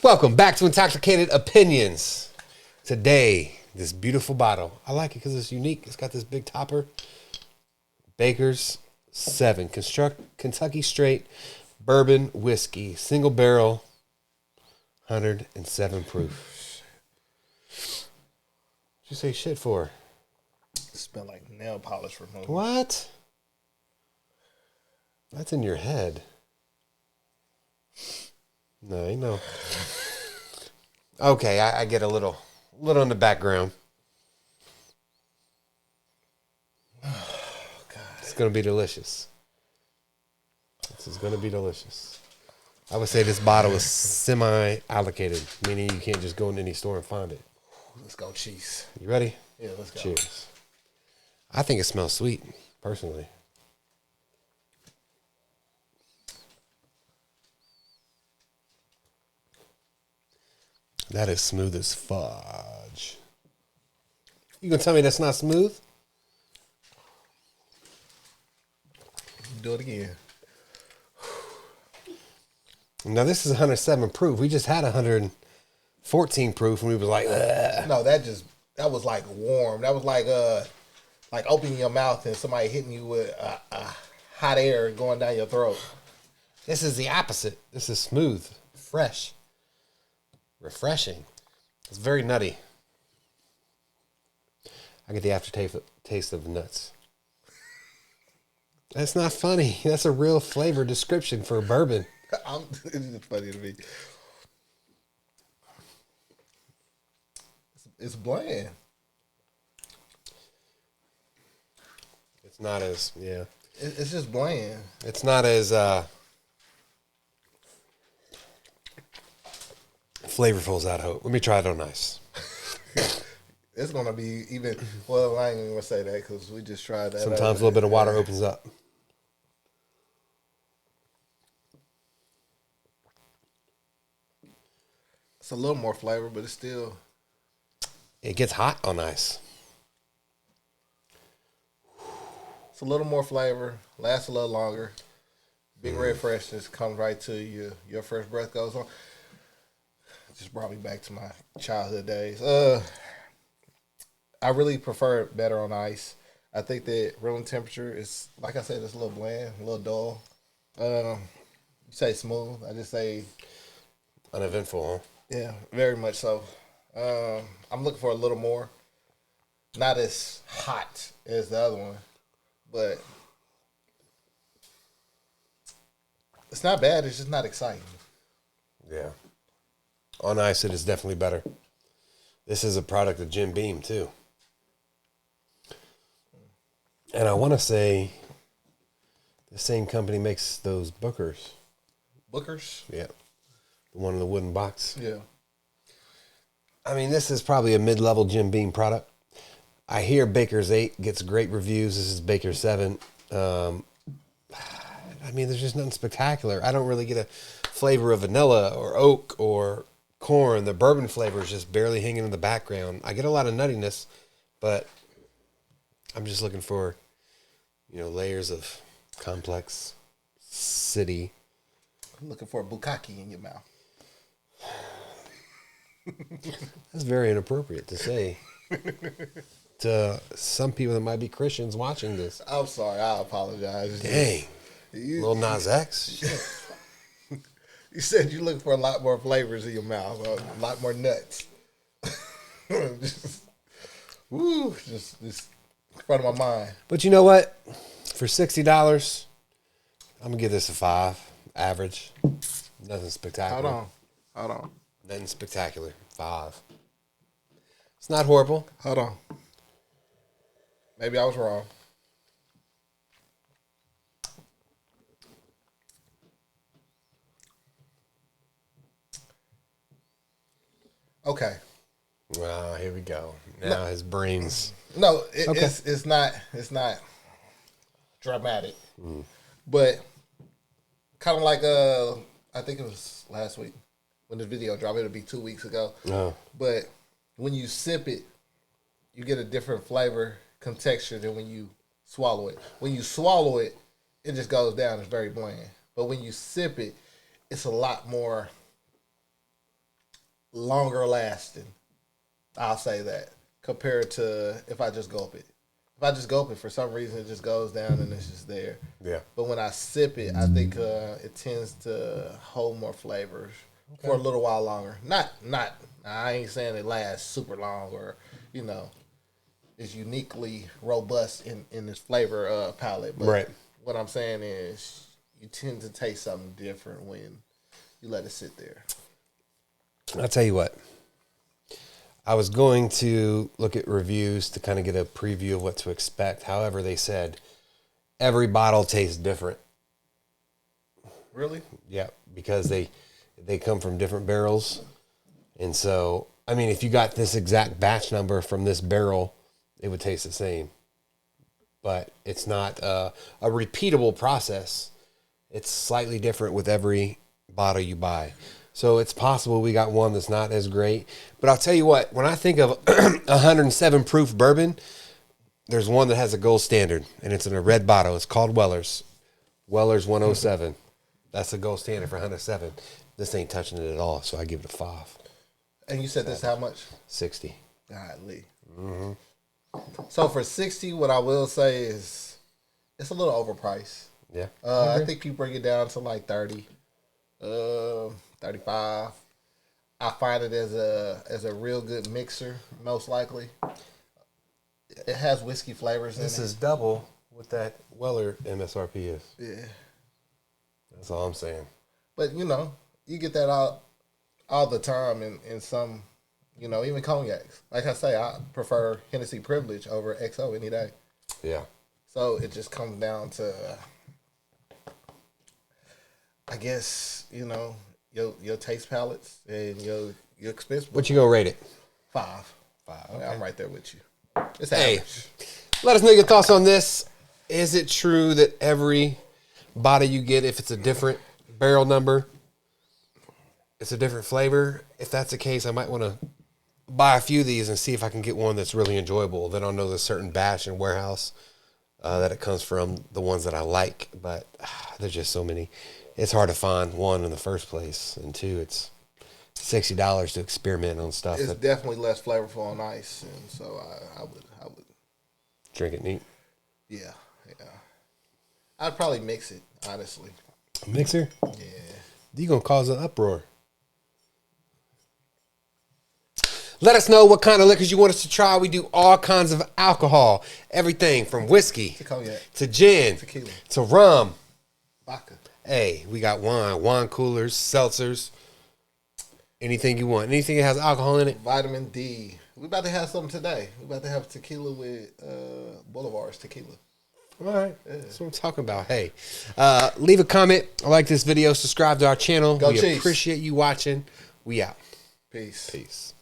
Welcome back to Intoxicated Opinions. Today, this beautiful bottle. I like it because it's unique. It's got this big topper. Baker's 7. Kentucky Straight Bourbon Whiskey. Single barrel. 107 proof. What'd you say shit for? It smell like nail polish remover. What? That's in your head. No, you know. Okay, I get a little in the background. Oh, God. It's going to be delicious. This is going to be delicious. I would say this bottle is semi-allocated, meaning you can't just go in any store and find it. Let's go, cheese. You ready? Yeah, let's go. Cheers. I think it smells sweet, personally. That is smooth as fudge. You gonna tell me that's not smooth? Do it again. Now this is 107 proof. We just had 114 proof, and we was like, ugh. No, that was like warm. That was like opening your mouth and somebody hitting you with hot air going down your throat. This is the opposite. This is smooth, fresh, refreshing. It's very nutty. I get the aftertaste of nuts. That's not funny. That's a real flavor description for a bourbon. It's just funny to me. It's bland. It's not as, yeah. It's just bland. It's not as flavorful as I'd hope. Let me try it on ice. It's going to be even, well, I ain't even going to say that because we just tried that. Sometimes a little bit of water opens up. It's a little more flavor, but it's still. It gets hot on ice. It's a little more flavor, lasts a little longer. Big red freshness comes right to you. Your first breath goes on. Just brought me back to my childhood days. I really prefer it better on ice. I think that room temperature is, like I said, it's a little bland, a little dull. You say smooth. I just say Uneventful, huh? yeah, very much so. I'm looking for a little more. Not as hot as the other one, but it's not bad. It's just not exciting. Yeah. On ice, it is definitely better. This is a product of Jim Beam, too. And I want to say the same company makes those Bookers. Bookers? Yeah. The one in the wooden box. Yeah. I mean, this is probably a mid-level Jim Beam product. I hear Baker's 8 gets great reviews. This is Baker's 7. I mean, there's just nothing spectacular. I don't really get a flavor of vanilla or oak or corn. The bourbon flavor is just barely hanging in the background. I get a lot of nuttiness, but I'm just looking for, layers of complex city. I'm looking for a bukkake in your mouth. That's very inappropriate to say to some people that might be Christians watching this. I'm sorry. I apologize. Dang. Little Nas X. Shit. You said you're looking for a lot more flavors in your mouth, a lot more nuts. just in front of my mind. But you know what? For $60, I'm going to give this a 5. Average. Nothing spectacular. Hold on. Nothing spectacular. 5. It's not horrible. Hold on. Maybe I was wrong. Okay. Well, here we go. Now his brains. No, Okay. it's not dramatic, but kind of like I think it was last week when this video dropped. It'll be 2 weeks ago. Oh. But when you sip it, you get a different flavor, texture than when you swallow it. When you swallow it, it just goes down. It's very bland. But when you sip it, it's a lot more longer lasting. I'll say that compared to if I just gulp it. If I just gulp it, for some reason it just goes down and it's just there. Yeah. But when I sip it, I think it tends to hold more flavors for a little while longer. Not. I ain't saying it lasts super long or is uniquely robust in this flavor palette. But Right. what I'm saying is you tend to taste something different when you let it sit there. I'll tell you what. I was going to look at reviews to kind of get a preview of what to expect. However, they said every bottle tastes different. Really? Yeah, because they come from different barrels. And so, I mean, if you got this exact batch number from this barrel, it would taste the same. But it's not a repeatable process. It's slightly different with every bottle you buy. So it's possible we got one that's not as great. But I'll tell you what, when I think of 107 proof bourbon, there's one that has a gold standard, and it's in a red bottle. It's called Weller's. Weller's 107. That's the gold standard for 107. This ain't touching it at all, so I give it a 5. And you said this how much? 60. Godly. Mm-hmm. So for 60, what I will say is it's a little overpriced. Yeah. I think you bring it down to like 30, 35. I find it as a real good mixer, most likely. It has whiskey flavors in it. This is double what that Weller MSRP is. Yeah. That's all I'm saying. But, you get that all the time in some, even cognacs. Like I say, I prefer Hennessy Privilege over XO any day. Yeah. So it just comes down to, I guess, your taste palettes and your expense. What you gonna rate it? 5. Okay. I'm right there with you. It's average. Hey, let us know your thoughts on this. Is it true that every bottle you get, if it's a different barrel number, it's a different flavor? If that's the case, I might want to buy a few of these and see if I can get one that's really enjoyable. Then I'll know the certain batch and warehouse that it comes from, the ones that I like. But there's just so many. It's hard to find one in the first place, and two, it's $60 to experiment on stuff. It's definitely less flavorful on ice, and so I would drink it neat. Yeah. I'd probably mix it, honestly. A mixer? Yeah. You're gonna cause an uproar. Let us know what kind of liquors you want us to try. We do all kinds of alcohol, everything from whiskey To cognac. to gin, Tequila. to rum. Vodka. Hey, we got wine coolers, seltzers, anything you want. Anything that has alcohol in it. Vitamin D. We about to have something today. We about to have tequila with Boulevard's tequila. All right. Yeah. That's what I'm talking about. Hey, leave a comment. Like this video. Subscribe to our channel. Go we Chiefs. appreciate you watching. We out. Peace. Peace.